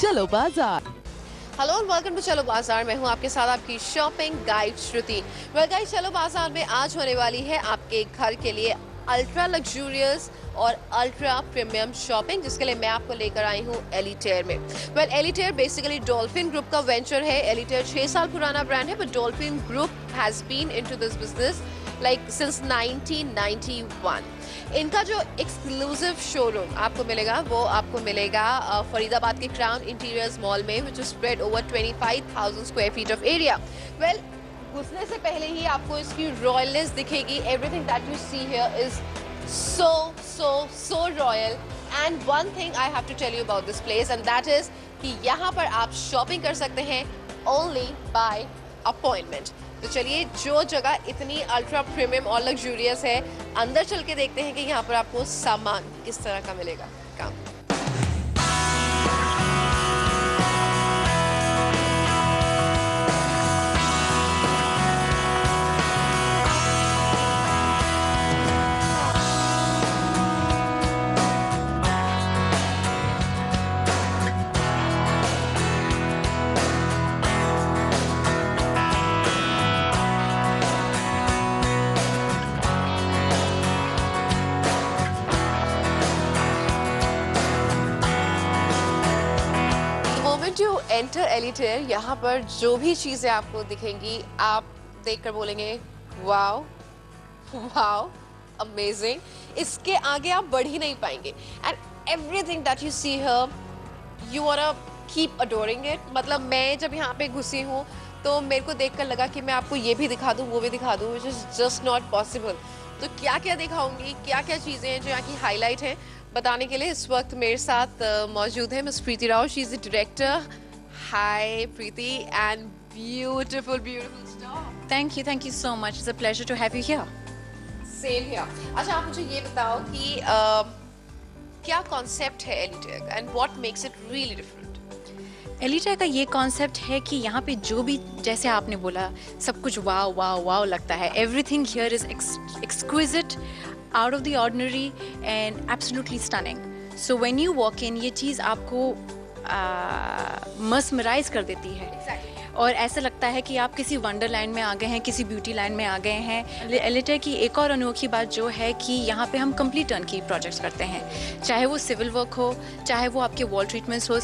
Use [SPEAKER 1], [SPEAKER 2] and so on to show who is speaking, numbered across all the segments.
[SPEAKER 1] चलो बाजार।
[SPEAKER 2] हेलो और वेलकम टू चलो बाजार। मैं हूं आपके साथ आपकी शॉपिंग गाइड श्रुति। वेल गाइस, चलो बाजार में आज होने वाली है आपके घर के लिए अल्ट्रा लग्जूरियस और अल्ट्रा प्रीमियम शॉपिंग, जिसके लिए मैं आपको लेकर आई हूँ एलिटेयर में। Well Elitaire basically dolphin group का वेंचर है। एलिटेयर 6 साल पुराना ब्रांड है, but dolphin group has been into this business like since 1991। इनका जो एक्सक्लूसिव शोरूम आपको मिलेगा वो आपको मिलेगा फरीदाबाद के क्राउन इंटीरियर्स मॉल में, which is spread over 25,000 square feet of area. Well घुसने से पहले ही आपको इसकी रॉयलनेस दिखेगी। Everything that you see here is so royal, and one thing I have to tell you about this place, and that is कि यहाँ पर आप शॉपिंग कर सकते हैं only by appointment। तो चलिए, जो जगह इतनी अल्ट्रा प्रीमियम और लग्जूरियस है, अंदर चल के देखते हैं कि यहाँ पर आपको सामान किस तरह का मिलेगा। काम जो एंटर एलिटेयर, यहाँ पर जो भी चीज़ें आपको दिखेंगी आप देखकर बोलेंगे वाओ वाओ अमेजिंग। इसके आगे आप बढ़ ही नहीं पाएंगे। And everything that you see here you want to keep adoring it. मतलब मैं जब यहाँ पे घुसी हूँ तो मेरे को देखकर लगा कि मैं आपको ये भी दिखा दूँ, वो भी दिखा दूँ, which is just not possible. तो क्या क्या दिखाऊंगी, क्या क्या चीज़ें हैं जो यहाँ की हाईलाइट हैं, बताने के लिए इस वक्त मेरे साथ मौजूद है miss Preeti Rao. She is the director. Hi Preeti, and beautiful stock.
[SPEAKER 3] Thank you so much. It's a pleasure to have you here.
[SPEAKER 2] Same here. अच्छा, आप मुझे ये बताओ कि क्या कॉन्सेप्ट है एलिटेयर का, and what makes it really different?
[SPEAKER 3] Elitaire का ये कॉन्सेप्ट है कि यहाँ पे जो भी, जैसे आपने बोला, सब कुछ वाव वाव वाव लगता है। Everything here is exquisite, out of the ordinary and absolutely stunning. So when you walk in, ये चीज़ आपको मस्मराइज कर देती है। और ऐसा लगता है कि आप किसी वंडरलैंड में आ गए हैं, किसी ब्यूटी लैंड में आ गए हैं। एलिटेयर की एक और अनोखी बात जो है कि यहाँ पे हम कंप्लीट टर्न की प्रोजेक्ट्स करते हैं, चाहे वो सिविल वर्क हो, चाहे वो आपके वॉल ट्रीटमेंट्स हो।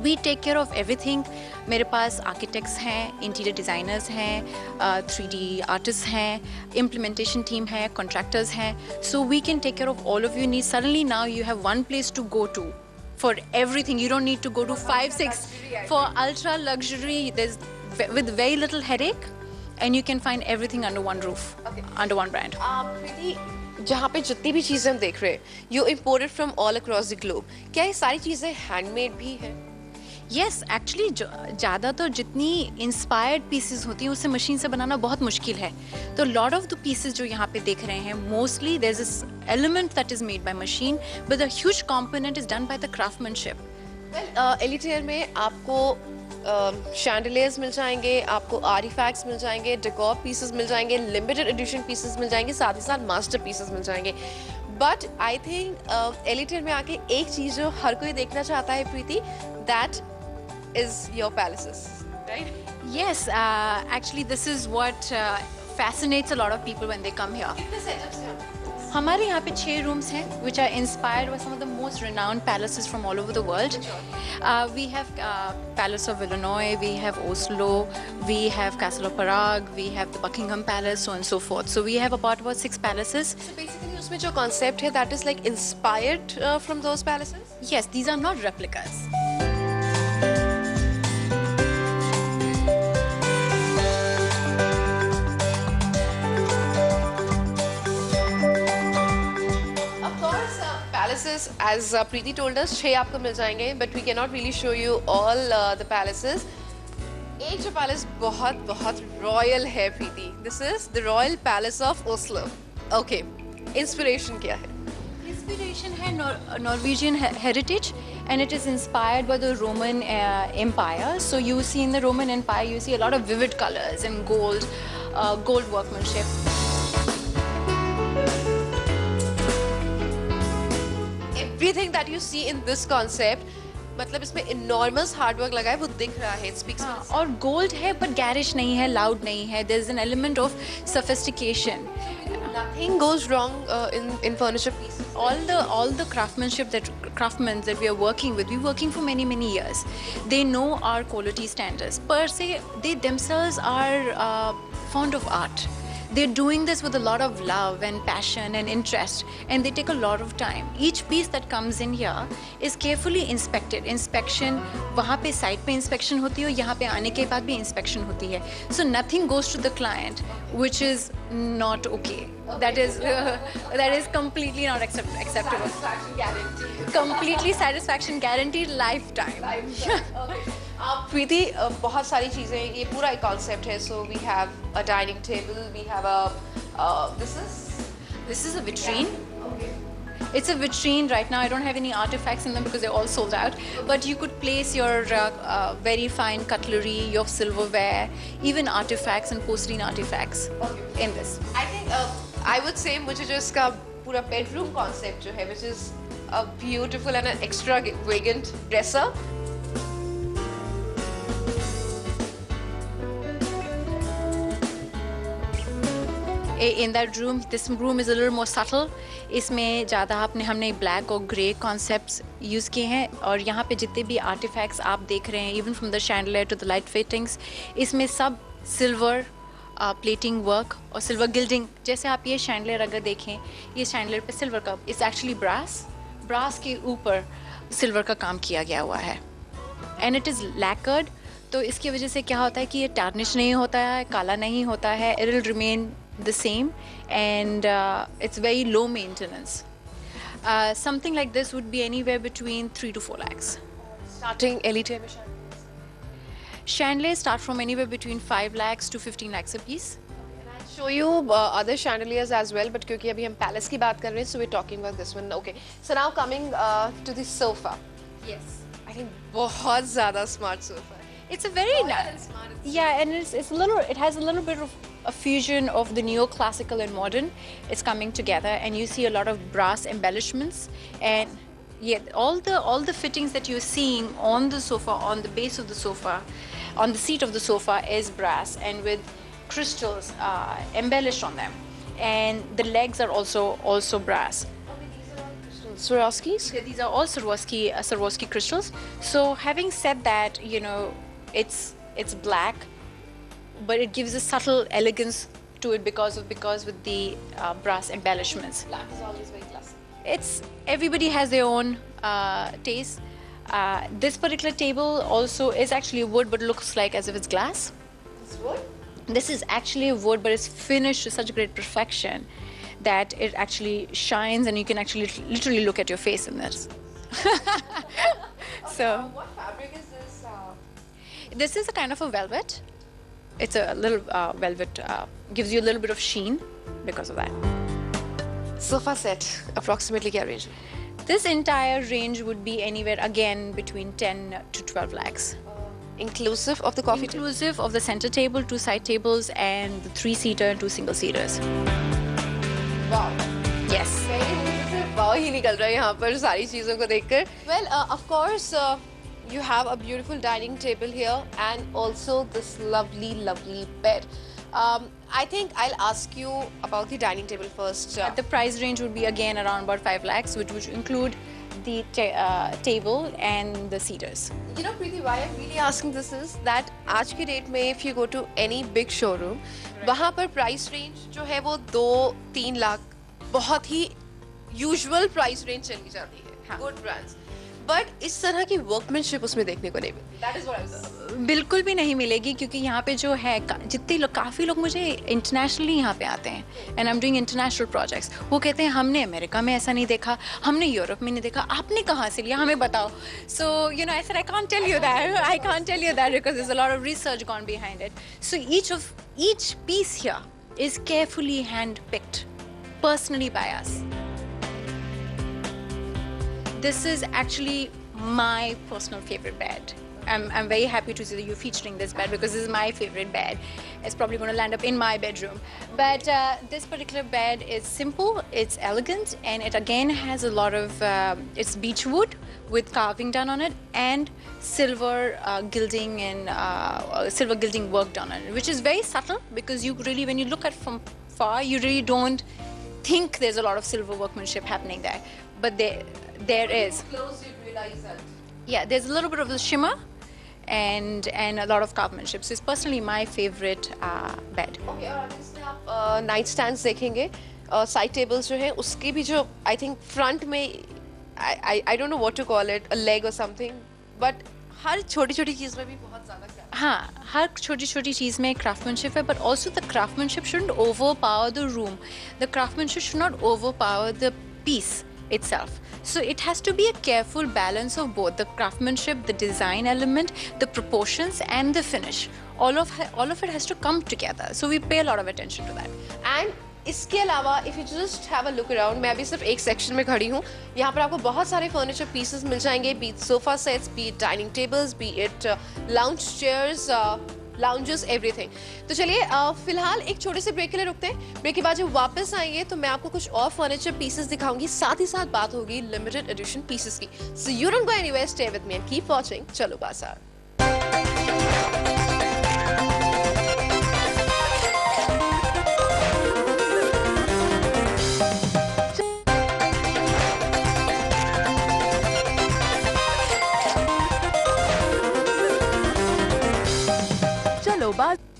[SPEAKER 3] We take care of everything. मेरे पास आर्किटेक्ट्स हैं, इंटीरियर डिज़ाइनर्स हैं, 3D आर्टिस्ट हैं, इम्प्लीमेंटेशन टीम है, कॉन्ट्रैक्टर्स हैं। So we can take care of all of you need. Suddenly now you have one place to go to for everything. You don't need to go to 5-6 for ultra luxury. There's with very little headache, and you can find everything under one roof, under one brand.
[SPEAKER 2] प्रीति, जहाँ पे जितनी भी चीज़ें हम देख रहे हैं, you imported from all across the globe. क्या ये सारी चीज़ें हैंडमेड भी हैं?
[SPEAKER 3] Yes, actually ज़्यादातर जितनी इंस्पायर्ड पीसेस होती हैं उसे मशीन से बनाना बहुत मुश्किल है। तो लॉट ऑफ द पीसेस जो यहाँ पे देख रहे हैं, mostly there is this element that is made by machine, but the huge component is done by the craftsmanship.
[SPEAKER 2] Well Elitaire में आपको शैंडलियर्स मिल जाएंगे, आपको आर्टिफैक्ट्स मिल जाएंगे, डेकोर पीसेस मिल जाएंगे, लिमिटेड एडिशन पीसेस मिल जाएंगे, साथ ही साथ मास्टर पीसेस मिल जाएंगे। बट आई थिंक एलिटेयर में आके एक चीज़ जो हर कोई देखना चाहता है प्रीति, that is your palaces, right?
[SPEAKER 3] Yes, actually this is what fascinates a lot of people when they come here.
[SPEAKER 2] कितने setups हैं?
[SPEAKER 3] हमारे यहाँ पे 6 rooms हैं which are inspired by some of the most renowned palaces from all over the world. We have Palace of Illinois, we have Oslo, we have Castle of Prague, we have the Buckingham Palace, so on and so forth. So we have about 6 palaces.
[SPEAKER 2] So basically उसमें जो concept है, that is like inspired from those palaces?
[SPEAKER 3] Yes, these are not replicas.
[SPEAKER 2] As Preeti told us, 6 आपको मिल जाएंगे, but we cannot really show you all the palaces. एक जो palace बहुत royal है प्रीति, this is the Royal Palace of Oslo. Okay, inspiration क्या है?
[SPEAKER 3] Inspiration है Norwegian heritage, and it is inspired by the Roman Empire. So you see in the Roman Empire, you see a lot of vivid colors and gold workmanship.
[SPEAKER 2] Everything that you see in this concept मतलब इसमें enormous hard work लगा है, वो दिख रहा है, it speaks for itself.
[SPEAKER 3] और gold है बट गैरिश नहीं है, लाउड नहीं है. There is an element of sophistication.
[SPEAKER 2] Nothing goes wrong in furniture pieces.
[SPEAKER 3] All the craftsmen that we are working with, we're working for many years. They know our quality standards. Per se, they themselves are fond of art. They're doing this with a lot of love and passion and interest, and they take a lot of time. Each piece that comes in here is carefully inspected. Inspection, वहाँ पे site पे inspection होती है और यहाँ पे आने के बाद भी inspection होती है. So nothing goes to the client which is not okay. That is completely not acceptable.
[SPEAKER 2] Satisfaction guarantee.
[SPEAKER 3] Completely satisfaction guaranteed lifetime.
[SPEAKER 2] प्रीति, बहुत सारी चीज़ें, ये पूरा एक कॉन्सेप्ट है. So we have a dining table, we have a
[SPEAKER 3] This is a vitrine. It's a vitrine right now. I don't have any artifacts in them because they're all sold out. But you could place your very fine cutlery, your silverware, even artifacts and porcelain artifacts in this.
[SPEAKER 2] I think I would say मुझे जो इसका पूरा bedroom concept जो है, which is a beautiful and an extravagant dresser.
[SPEAKER 3] In that room, this room is a little more subtle. इसमें ज़्यादा हमने black और grey concepts use किए हैं, और यहाँ पे जितने भी artifacts आप देख रहे हैं, even from the chandelier to the light fittings, इसमें सब silver plating work और silver gilding. जैसे आप ये chandelier अगर देखें, ये chandelier पे silver का, it's actually brass के ऊपर silver का काम किया गया हुआ है, and it is lacquered. तो इसकी वजह से क्या होता है कि ये tarnish नहीं होता है, काला नहीं होता है, it will remain the same, and it's very low maintenance. Something like this would be anywhere between 3 to 4 lakhs.
[SPEAKER 2] Starting elite में
[SPEAKER 3] Chandeliers start from anywhere between 5 lakhs to 15 lakhs a piece.
[SPEAKER 2] show you other chandeliers as well, but क्योंकि अभी हम palace की बात कर रहे हैं, so we're talking about this one. Okay, so now coming to the sofa.
[SPEAKER 3] Yes.
[SPEAKER 2] I think बहुत ज़्यादा smart sofa.
[SPEAKER 3] It's a very nice. Yeah, and it's a little. It has a little bit of a fusion of the neoclassical and modern. It's coming together, and you see a lot of brass embellishments, and yeah, all the fittings that you're seeing on the sofa, on the base of the sofa, on the seat of the sofa is brass and with crystals embellished on them, and the legs are also brass.
[SPEAKER 2] Swarovskis?
[SPEAKER 3] These are all Swarovski crystals. So having said that, you know, it's black, but it gives a subtle elegance to it because with the brass embellishments.
[SPEAKER 2] Black is always very classic.
[SPEAKER 3] It's everybody has their own taste. This particular table also is actually wood, but looks like as if it's glass.
[SPEAKER 2] It's wood?
[SPEAKER 3] This is actually wood, but it's finished to such great perfection that it actually shines, and you can actually literally look at your face in this. So
[SPEAKER 2] What fabric is this?
[SPEAKER 3] this is a kind of a velvet. It's a little velvet, gives you a little bit of sheen because of that.
[SPEAKER 2] Sofa set, approximately क्या range?
[SPEAKER 3] This entire range would be anywhere again between 10 to 12 lakhs.
[SPEAKER 2] Inclusive of the coffee table?
[SPEAKER 3] Inclusive of the center table, 2 side tables, and the 3-seater and 2 single-seaters.
[SPEAKER 2] Wow.
[SPEAKER 3] Yes.
[SPEAKER 2] वाव ही निकल रहा है यहाँ पर सारी चीज़ों को देखकर. Well, of course, you have a beautiful dining table here and also this lovely bed. I think I'll ask you about the dining table first.
[SPEAKER 3] The price range would be again around about 5 lakhs, which would include the table and the seaters.
[SPEAKER 2] You know, Preeti, why I'm really asking this is that आज की date में if you go to any big showroom, वहाँ पर price range जो है वो 2-3 लाख बहुत ही usual price range चली जाती है.
[SPEAKER 3] हाँ.
[SPEAKER 2] Good brands. But इस तरह की workmanship उसमें देखने को नहीं मिलती. That is what I'm saying.
[SPEAKER 3] बिल्कुल भी नहीं मिलेगी, क्योंकि यहाँ पे जो है जितने लोग, काफ़ी लोग मुझे इंटरनेशनली यहाँ पे आते हैं, and I am doing international projects. वो कहते हैं हमने अमेरिका में ऐसा नहीं देखा, हमने यूरोप में नहीं देखा, आपने कहाँ से लिया, हमें बताओ. So you know, I said I can't tell you that because there's a lot of research gone behind it. So each piece here is carefully hand picked personally by us. This is actually my personal favorite bed. I'm very happy to see that you're featuring this bed because this is my favorite bed. It's probably going to land up in my bedroom. But this particular bed is simple, it's elegant, and it again has a lot of, it's beech wood with carving done on it and silver gilding and silver gilding work done on it, which is very subtle because you really, when you look at from far, you really don't think there's a lot of silver workmanship happening there. But there is.
[SPEAKER 2] Close, you realize that.
[SPEAKER 3] Yeah, there's a little bit of the shimmer and a lot of craftsmanship. So it's personally my favorite bed.
[SPEAKER 2] Okay, और अगर इसमें आप night stands देखेंगे, side tables जो हैं उसके भी जो आई थिंक फ्रंट में I don't know what to call it, a leg or something, but हर छोटी छोटी चीज़ में भी बहुत ज़्यादा
[SPEAKER 3] हाँ, हर छोटी छोटी चीज़ में craftsmanship है, but also the craftsmanship shouldn't overpower the room. The craftsmanship should not overpower the piece itself. So it has to be a careful balance of both the craftsmanship, the design element, the proportions and the finish. All of it has to come together. So we pay a lot of attention to that.
[SPEAKER 2] And इसके अलावा if you just have a look around, मैं अभी सिर्फ एक section में खड़ी हूँ, यहाँ पर आपको बहुत सारे फर्नीचर पीसेस मिल जाएंगे, B it sofa sets, B it dining tables, B it lounge chairs, lounges, everything. तो चलिए फिलहाल एक छोटे से ब्रेक के लिए रुकते हैं. ब्रेक के बाद जब वापस आएंगे तो मैं आपको कुछ और फर्नीचर पीसेस दिखाऊंगी, साथ ही साथ बात होगी लिमिटेड एडिशन पीसेस की. So you don't go anywhere, stay with me and keep watching चलो बाजार.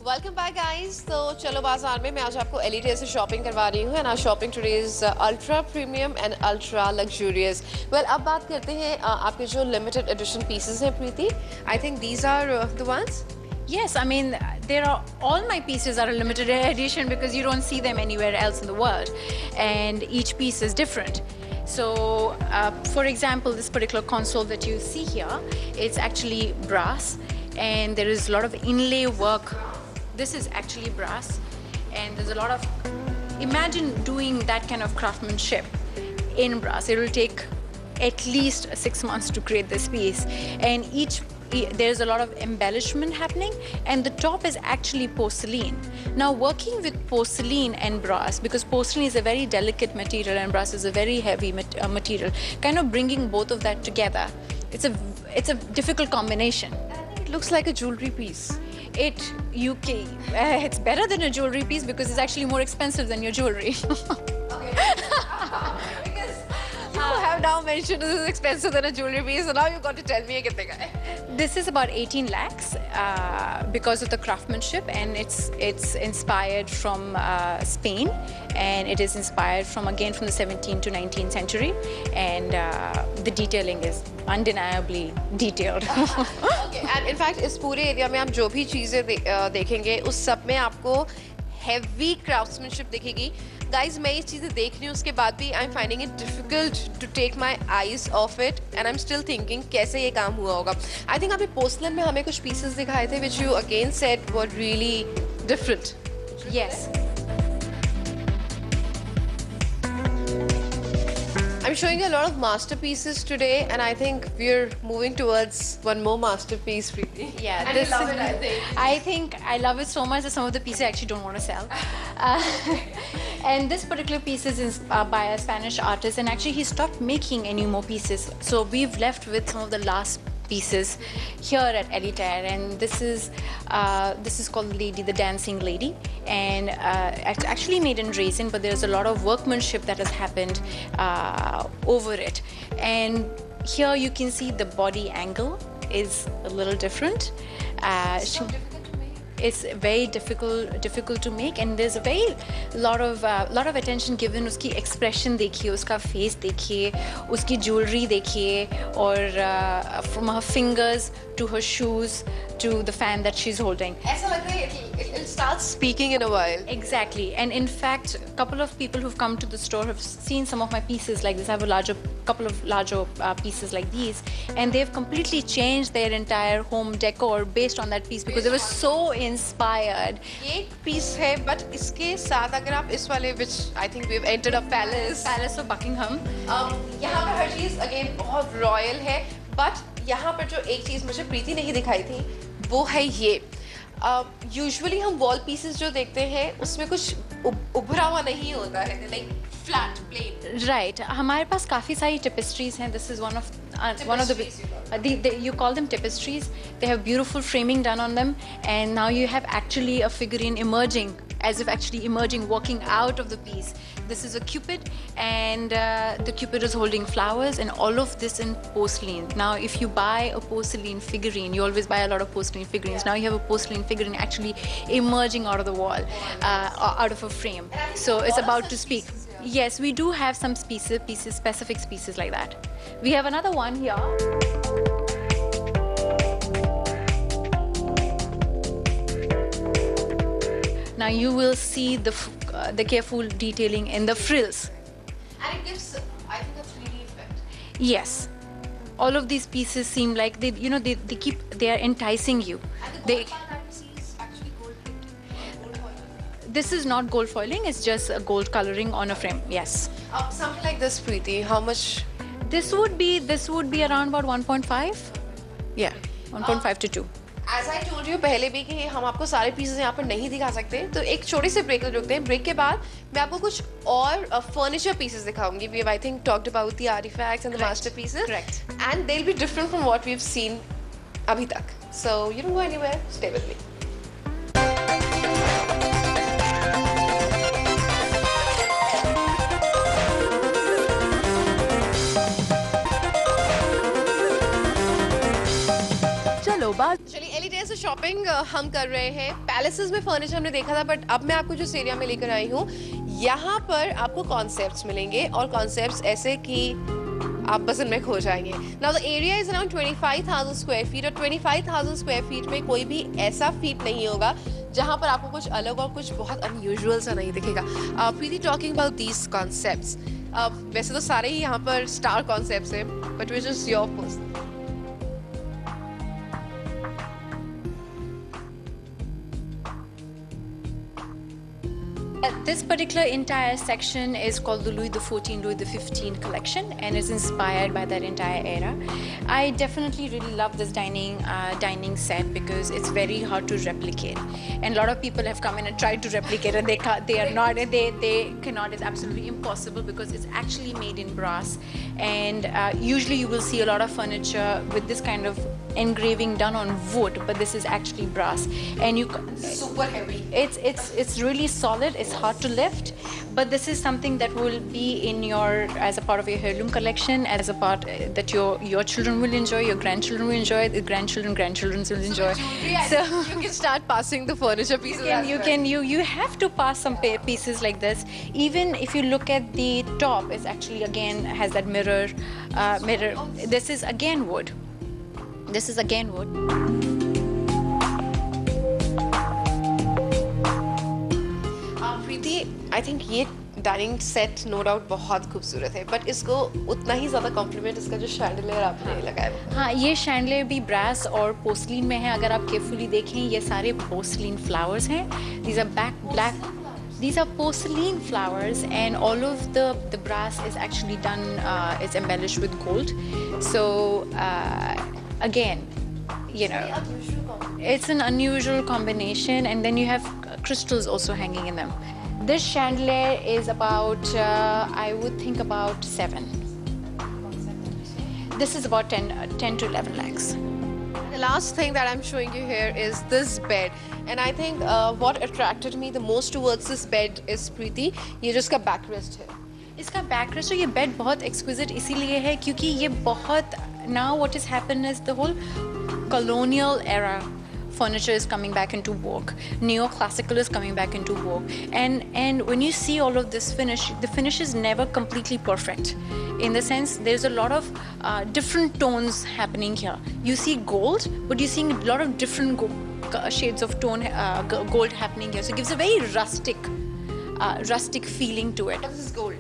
[SPEAKER 2] Welcome back guys. तो चलो बाजार में मैं आज आपको एलिटे से शॉपिंग करवा रही हूँ and our shopping today is ultra premium and ultra luxurious. Well अब बात करते हैं आपके जो लिमिटेड एडिशन पीसेस हैं Preeti. I think these are the ones.
[SPEAKER 3] Yes, I mean, all my pieces are a limited edition because you don't see them anywhere else in the world, and each piece is different. So, for example, this particular console that you see here, it's actually brass, and there is a lot of inlay work. This is actually brass, and there's a lot of, imagine doing that kind of craftsmanship in brass. It will take at least 6 months to create this piece, and there's a lot of embellishment happening, and the top is actually porcelain. Now working with porcelain and brass, because porcelain is a very delicate material and brass is a very heavy material, kind of bringing both of that together, it's a difficult combination.
[SPEAKER 2] It looks like a jewelry piece.
[SPEAKER 3] It's better than a jewelry piece because it's actually more expensive than your jewelry.
[SPEAKER 2] You have now mentioned this is expensive than a jewelry piece, so now you've got to tell me कितने का है.
[SPEAKER 3] This is about 18 lakhs because of the craftsmanship, and it's inspired from Spain, and it is inspired from the 17th to 19th century, and the detailing is undeniably detailed.
[SPEAKER 2] Okay, and in fact इस पूरे area में आप जो भी चीज़ें देखेंगे उस सब में आपको हेवी क्राफ्ट्समैनशिप दिखेगी. गाइज मैं ये चीज़ें देख रही हूँ उसके बाद भी I am finding it difficult to take my eyes off it, and I am still thinking कैसे ये काम हुआ होगा. आई थिंक अभी पोर्सलन में हमें कुछ पीसेस दिखाए थे which you again said were really different.
[SPEAKER 3] Yes.
[SPEAKER 2] I'm showing you a lot of masterpieces today, and I think we're moving towards one more masterpiece, Preeti.
[SPEAKER 3] Yeah,
[SPEAKER 2] and you love it, I think.
[SPEAKER 3] I think I love it so much that some of the pieces I actually don't want to sell. And this particular piece is by a Spanish artist, and actually he stopped making any more pieces. So we've left with some of the last pieces here at Elitaire, and this is called the Dancing Lady, and it's actually made in resin, but there's a lot of workmanship that has happened over it. And here you can see the body angle is a little different. It's very difficult to make, and there's a very lot of attention given. उसकी expression देखिए, उसका face देखिए, उसकी jewelry देखिए, और from her fingers to her shoes to the fan that she's holding.
[SPEAKER 2] ऐसा लग रहा है it'll start speaking in a while.
[SPEAKER 3] Exactly, and in fact, a couple of people who've come to the store have seen some of my pieces like this. I have a couple of larger pieces like these, and they've completely changed their entire home decor based on that piece because they were so inspired.
[SPEAKER 2] एक piece है, but इसके साथ अगर आप इस वाले which I think we've entered a palace
[SPEAKER 3] Palace of Buckingham.
[SPEAKER 2] यहाँ पर हर चीज़ again बहुत रॉयल है, but यहाँ पर जो एक चीज़ मुझे प्रीति नहीं दिखाई थी वो है ये। यूजुअली हम वॉल पीसेस जो देखते हैं उसमें कुछ उभरा हुआ नहीं होता है, लाइक फ्लैट प्लेन।
[SPEAKER 3] राइट, हमारे पास काफ़ी सारी टेपेस्ट्रीज हैं. This is one of the you call them tapestries. They have beautiful framing done on them, and now you have actually a figurine emerging, as if actually emerging, walking out of the piece. This is a cupid, and the cupid is holding flowers, and all of this in porcelain. Now if you buy a porcelain figurine, you always buy a lot of porcelain figurines. Now you have a porcelain figurine actually emerging out of the wall, out of a frame. So it's about to speak. Yes, we do have some specific species like that. We have another one here. Now you will see the careful detailing in the frills.
[SPEAKER 2] And it gives, I think, a 3D effect.
[SPEAKER 3] Yes, all of these pieces seem like they are enticing you.
[SPEAKER 2] And the
[SPEAKER 3] They,
[SPEAKER 2] gold part that we see is actually gold plated, gold foil.
[SPEAKER 3] this is not gold foiling; it's just a gold coloring on a frame. Yes.
[SPEAKER 2] Something like this, Preeti, how much?
[SPEAKER 3] This would be around about 1.5. Yeah, 1.5 to 2.
[SPEAKER 2] As I told you पहले भी कि हम आपको सारे pieces यहाँ पर नहीं दिखा सकते, तो एक छोटे से ब्रेक रुकते हैं. ब्रेक के बाद मैं आपको कुछ और फर्नीचर पीसेस दिखाऊंगी. We have, I think, talked about the artifacts and the masterpieces.
[SPEAKER 3] Correct.
[SPEAKER 2] And they'll be different from what we've seen अभी तक. So you don't go anywhere. Stay with me. चलिए एलिटे से शॉपिंग हम कर रहे हैं. Palaces में फर्नीचर हमने देखा था, बट अब मैं आपको जिस एरिया में लेकर आई हूँ यहाँ पर आपको कॉन्सेप्ट्स मिलेंगे, और कॉन्सेप्ट्स ऐसे कि आप पसंद में खो जाएंगे. Now the area is around 25,000 square feet, और 25,000 स्क्वायर फीट में कोई भी ऐसा फीट नहीं होगा जहाँ पर आपको कुछ अलग और कुछ बहुत अनयूजुअल सा नहीं दिखेगा. प्रीति, टॉकिंग अबाउट दीज कॉन्सेप्ट्स, वैसे तो सारे ही यहाँ पर स्टार कॉन्सेप्ट्स हैं, but which is your personal?
[SPEAKER 3] This particular entire section is called the Louis XIV, Louis XV collection, and is inspired by that entire era. I definitely really love this dining set because it's very hard to replicate, and a lot of people have come in and tried to replicate it. They cannot. It's absolutely impossible because it's actually made in brass, and usually you will see a lot of furniture with this kind of engraving done on wood, but this is actually brass, and
[SPEAKER 2] Super heavy.
[SPEAKER 3] It's really solid. It's hard to lift, but this is something that will be in as a part of your heirloom collection, as a part that your children will enjoy, your grandchildren will enjoy, the grandchildren will enjoy.
[SPEAKER 2] So you can start passing the furniture pieces.
[SPEAKER 3] You have to pass some pieces like this. Even if you look at the top, it's actually again has that mirror. This is again wood.
[SPEAKER 2] Preeti, I think ये dining set no doubt बहुत खूबसूरत है, but इसको उतना ही ज़्यादा complement इसका जो chandelier आपने लगाया है.
[SPEAKER 3] हाँ, ये शैंडलियर भी ब्रास और पोर्सलिन में है. अगर आप केयरफुली देखें, ये सारे पोर्सलिन फ्लावर्स हैं. These are black. These are porcelain flowers, and all of the brass is actually done, is embellished with gold. So again, it's an unusual combination, and then you have crystals also hanging in them. This chandelier is about, I would think about 7. This is about 10 to 11 lakhs.
[SPEAKER 2] The last thing that I'm showing you here is this bed, and I think what attracted me the most towards this bed is, Preeti, ये जो इसका backrest है.
[SPEAKER 3] इसका backrest और ये bed बहुत exquisite इसीलिए है क्योंकि ये बहुत now what has happened is the whole colonial era furniture is coming back into vogue. Neoclassical is coming back into vogue, and when you see all of this finish, the finish is never completely perfect. In the sense, there's a lot of different tones happening here. You see gold, but you're seeing a lot of different shades of gold happening here. So it gives a very rustic feeling to it.
[SPEAKER 2] But this is gold.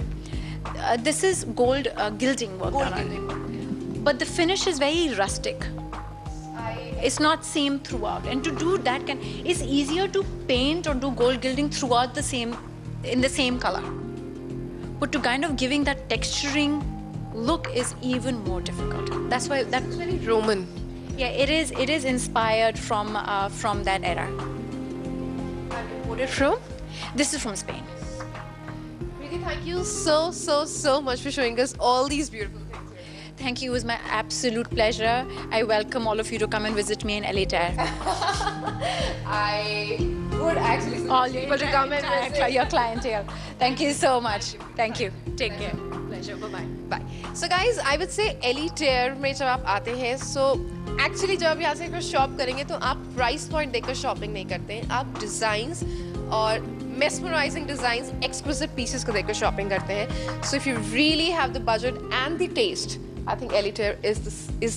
[SPEAKER 3] This is gold gilding work on it. But the finish is very rustic. It's not same throughout, and to do that it's easier to paint or do gold gilding throughout in the same color. But to kind of giving that texturing look is even more difficult. That's why that
[SPEAKER 2] Very Roman.
[SPEAKER 3] yeah, it is inspired from that era.
[SPEAKER 2] Imported from?
[SPEAKER 3] This is from Spain.
[SPEAKER 2] Preeti, thank you so much for showing us all these beautiful things.
[SPEAKER 3] Thank you. It was my absolute pleasure. I welcome all of you to come and visit me in LA Tire.
[SPEAKER 2] I would actually suggest
[SPEAKER 3] All
[SPEAKER 2] people to come and visit.
[SPEAKER 3] your clientele. Thank you so much. Thank you. Take care. Pleasure. Bye bye.
[SPEAKER 2] Bye. So guys, I would say Elitaire में जब आप आते हैं, so actually जब आप यहाँ से shop करेंगे तो आप प्राइस पॉइंट देखकर शॉपिंग नहीं करते हैं, आप डिजाइन्स और mesmerizing designs, exquisite pieces को देखकर शॉपिंग करते हैं. So if you really have the budget and the taste, I think Elitaire is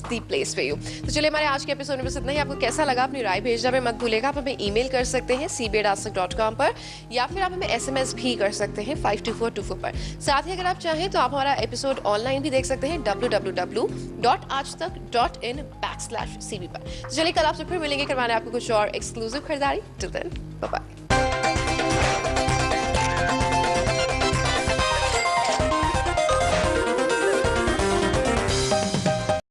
[SPEAKER 2] the place for you. तो चलिए हमारे आज के एपिसोड में बस इतना ही. आपको कैसा लगा अपनी राय भेजना में मत भूलिएगा. आप हमें ईमेल कर सकते हैं cba@ask.com पर, या फिर आप हमें SMS भी कर सकते हैं 524224 पर. साथ ही अगर आप चाहें तो आप हमारा एपिसोड ऑनलाइन भी देख सकते हैं www.aajtak.in/cb पर. तो चलिए कल आपसे फिर मिलेंगे, करवाने आपको कुछ और एक्सक्लूसिव खरीदारी. Till then, bye bye.